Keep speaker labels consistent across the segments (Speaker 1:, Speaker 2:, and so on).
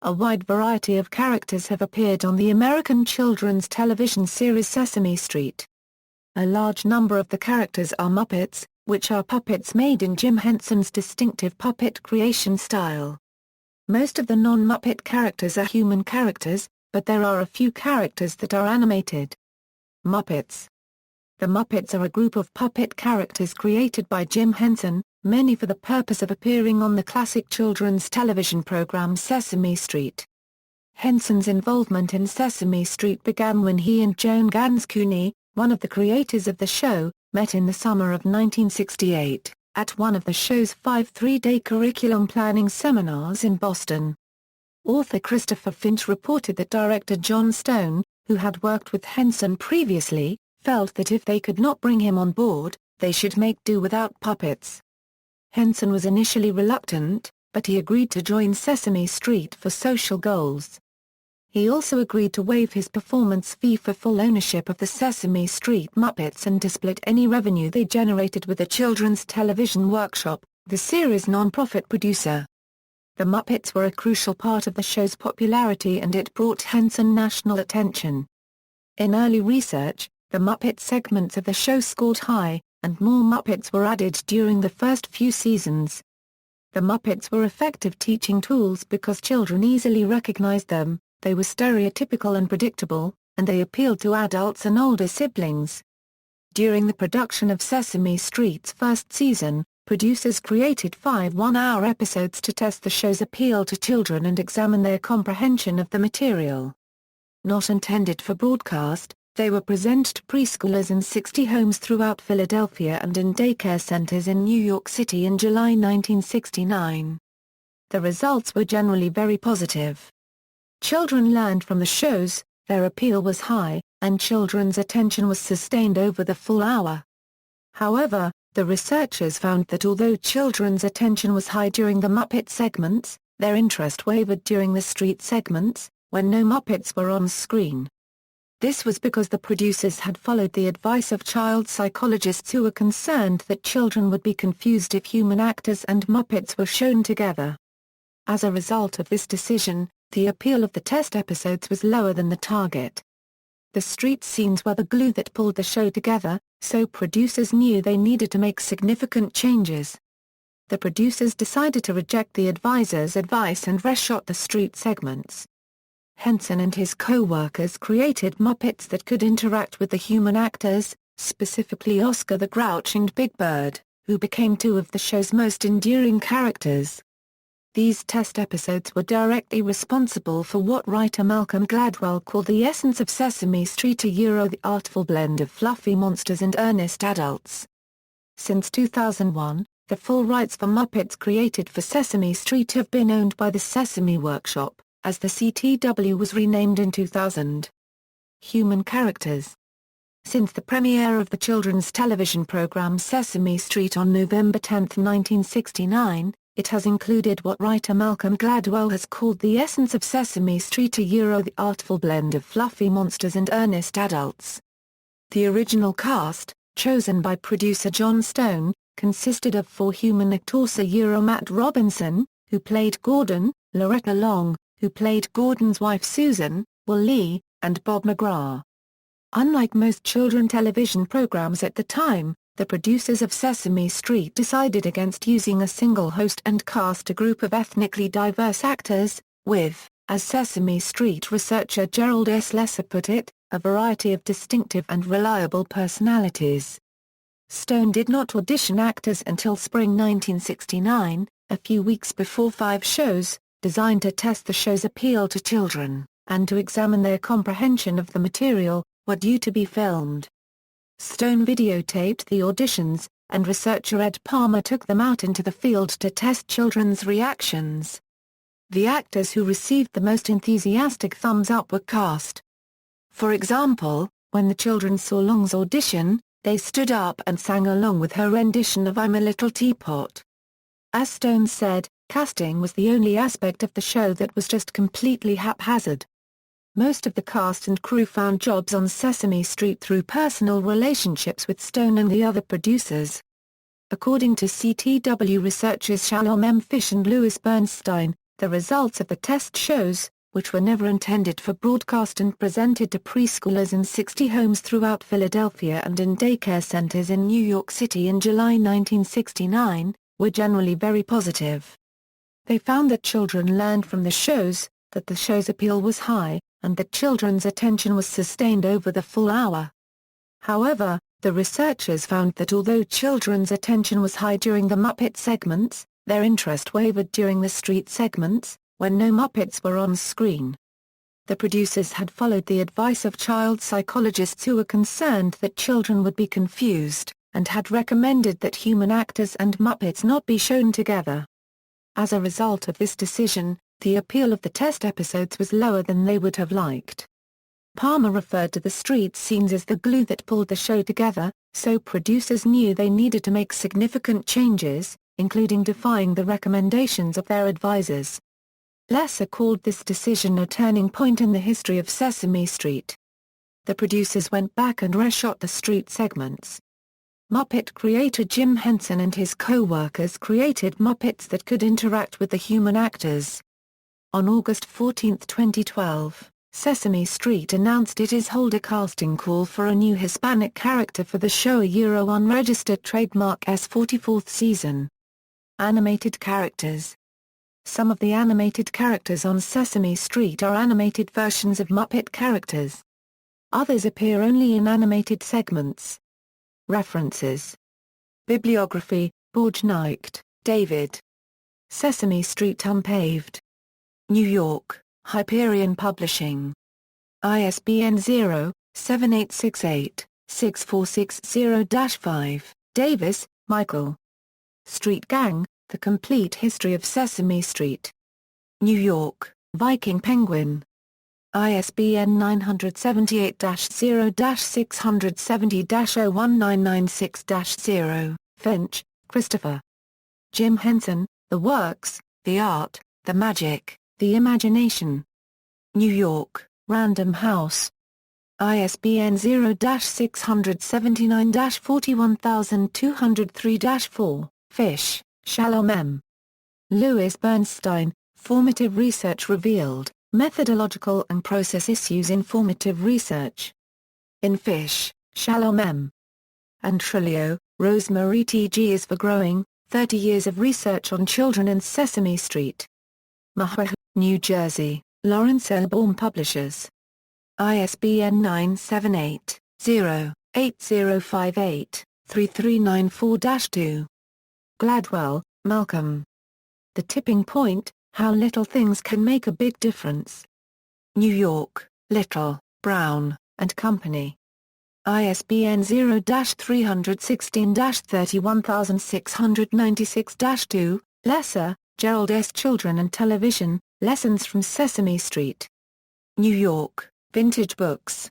Speaker 1: A wide variety of characters have appeared on the American children's television series Sesame Street. A large number of the characters are Muppets, which are puppets made in Jim Henson's distinctive puppet creation style. Most of the non-Muppet characters are human characters, but there are a few characters that are animated. Muppets. The Muppets are a group of puppet characters created by Jim Henson, many for the purpose of appearing on the classic children's television program Sesame Street. Henson's involvement in Sesame Street began when he and Joan Gans Cooney, one of the creators of the show, met in the summer of 1968, at one of the show's 5 three-day curriculum planning seminars in Boston. Author Christopher Finch reported that director John Stone, who had worked with Henson previously, felt that if they could not bring him on board, they should make do without puppets. Henson was initially reluctant, but he agreed to join Sesame Street for social goals. He also agreed to waive his performance fee for full ownership of the Sesame Street Muppets and to split any revenue they generated with the Children's Television Workshop, the series' non-profit producer. The Muppets were a crucial part of the show's popularity and it brought Henson national attention. In early research, the Muppet segments of the show scored high, and more Muppets were added during the first few seasons. The Muppets were effective teaching tools because children easily recognized them, they were stereotypical and predictable, and they appealed to adults and older siblings. During the production of Sesame Street's first season, producers created 5 one-hour episodes to test the show's appeal to children and examine their comprehension of the material. Not intended for broadcast, they were presented to preschoolers in 60 homes throughout Philadelphia and in daycare centers in New York City in July 1969. The results were generally very positive. Children learned from the shows, their appeal was high, and children's attention was sustained over the full hour. However, the researchers found that although children's attention was high during the Muppet segments, their interest wavered during the street segments, when no Muppets were on screen. This was because the producers had followed the advice of child psychologists who were concerned that children would be confused if human actors and Muppets were shown together. As a result of this decision, the appeal of the test episodes was lower than the target. The street scenes were the glue that pulled the show together, so producers knew they needed to make significant changes. The producers decided to reject the advisor's advice and reshot the street segments. Henson and his co-workers created Muppets that could interact with the human actors, specifically Oscar the Grouch and Big Bird, who became 2 of the show's most enduring characters. These test episodes were directly responsible for what writer Malcolm Gladwell called the essence of Sesame Street, the artful blend of fluffy monsters and earnest adults. Since 2001, the full rights for Muppets created for Sesame Street have been owned by the Sesame Workshop, as the CTW was renamed in 2000. Human characters. Since the premiere of the children's television program Sesame Street on November 10, 1969, it has included what writer Malcolm Gladwell has called the essence of Sesame Street, the artful blend of fluffy monsters and earnest adults. The original cast, chosen by producer John Stone, consisted of 4 human actors: Matt Robinson, who played Gordon, Loretta Long, who played Gordon's wife Susan, Will Lee, and Bob McGrath. Unlike most children television programs at the time, the producers of Sesame Street decided against using a single host and cast a group of ethnically diverse actors, with, as Sesame Street researcher Gerald S. Lesser put it, a variety of distinctive and reliable personalities. Stone did not audition actors until spring 1969, a few weeks before 5 shows, designed to test the show's appeal to children, and to examine their comprehension of the material, were due to be filmed. Stone videotaped the auditions, and researcher Ed Palmer took them out into the field to test children's reactions. The actors who received the most enthusiastic thumbs up were cast. For example, when the children saw Long's audition, they stood up and sang along with her rendition of I'm a Little Teapot. As Stone said, casting was the only aspect of the show that was just completely haphazard. Most of the cast and crew found jobs on Sesame Street through personal relationships with Stone and the other producers. According to CTW researchers Shalom M. Fish and Louis Bernstein, The results of the test shows, which were never intended for broadcast and presented to preschoolers in 60 homes throughout Philadelphia and in daycare centers in New York City in July 1969, were generally very positive. They found that children learned from the shows, that the show's appeal was high, and that children's attention was sustained over the full hour. However, the researchers found that although children's attention was high during the Muppet segments, their interest wavered during the street segments, when no Muppets were on screen. The producers had followed the advice of child psychologists who were concerned that children would be confused, and had recommended that human actors and Muppets not be shown together. As a result of this decision, the appeal of the test episodes was lower than they would have liked. Palmer referred to the street scenes as the glue that pulled the show together, so producers knew they needed to make significant changes, including defying the recommendations of their advisors. Lesser called this decision a turning point in the history of Sesame Street. The producers went back and reshot the street segments. Muppet creator Jim Henson and his co-workers created Muppets that could interact with the human actors. On August 14, 2012, Sesame Street announced it is hold a casting call for a new Hispanic character for the show unregistered trademark S44th season. Animated characters. Some of the animated characters on Sesame Street are animated versions of Muppet characters. Others appear only in animated segments. References. Bibliography, Borgenicht, David. Sesame Street Unpaved. New York, Hyperion Publishing. ISBN 0-7868-6460-5. Davis, Michael. Street Gang, The Complete History of Sesame Street. New York, Viking Penguin. ISBN 978-0-670-01996-0. Finch, Christopher. Jim Henson, The Works, The Art, The Magic, The Imagination. New York, Random House. ISBN 0-679-41203-4. Fish, Shalom M. Louis Bernstein, Formative Research Revealed, Methodological and Process Issues in Formative Research. In Fish, Shalom M. Antrilio, Rosemarie T.G. is for Growing, 30 Years of Research on Children in Sesame Street. Mahwah, New Jersey, Lawrence L. Baum Publishers. ISBN 978-0-8058-3394-2. Gladwell, Malcolm. The Tipping Point, How Little Things Can Make a Big Difference. New York, Little, Brown, and Company. ISBN 0-316-31696-2. Lesser, Gerald S. Children and Television, Lessons from Sesame Street. New York, Vintage Books.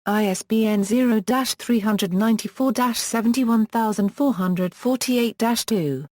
Speaker 1: ISBN 0-394-71448-2.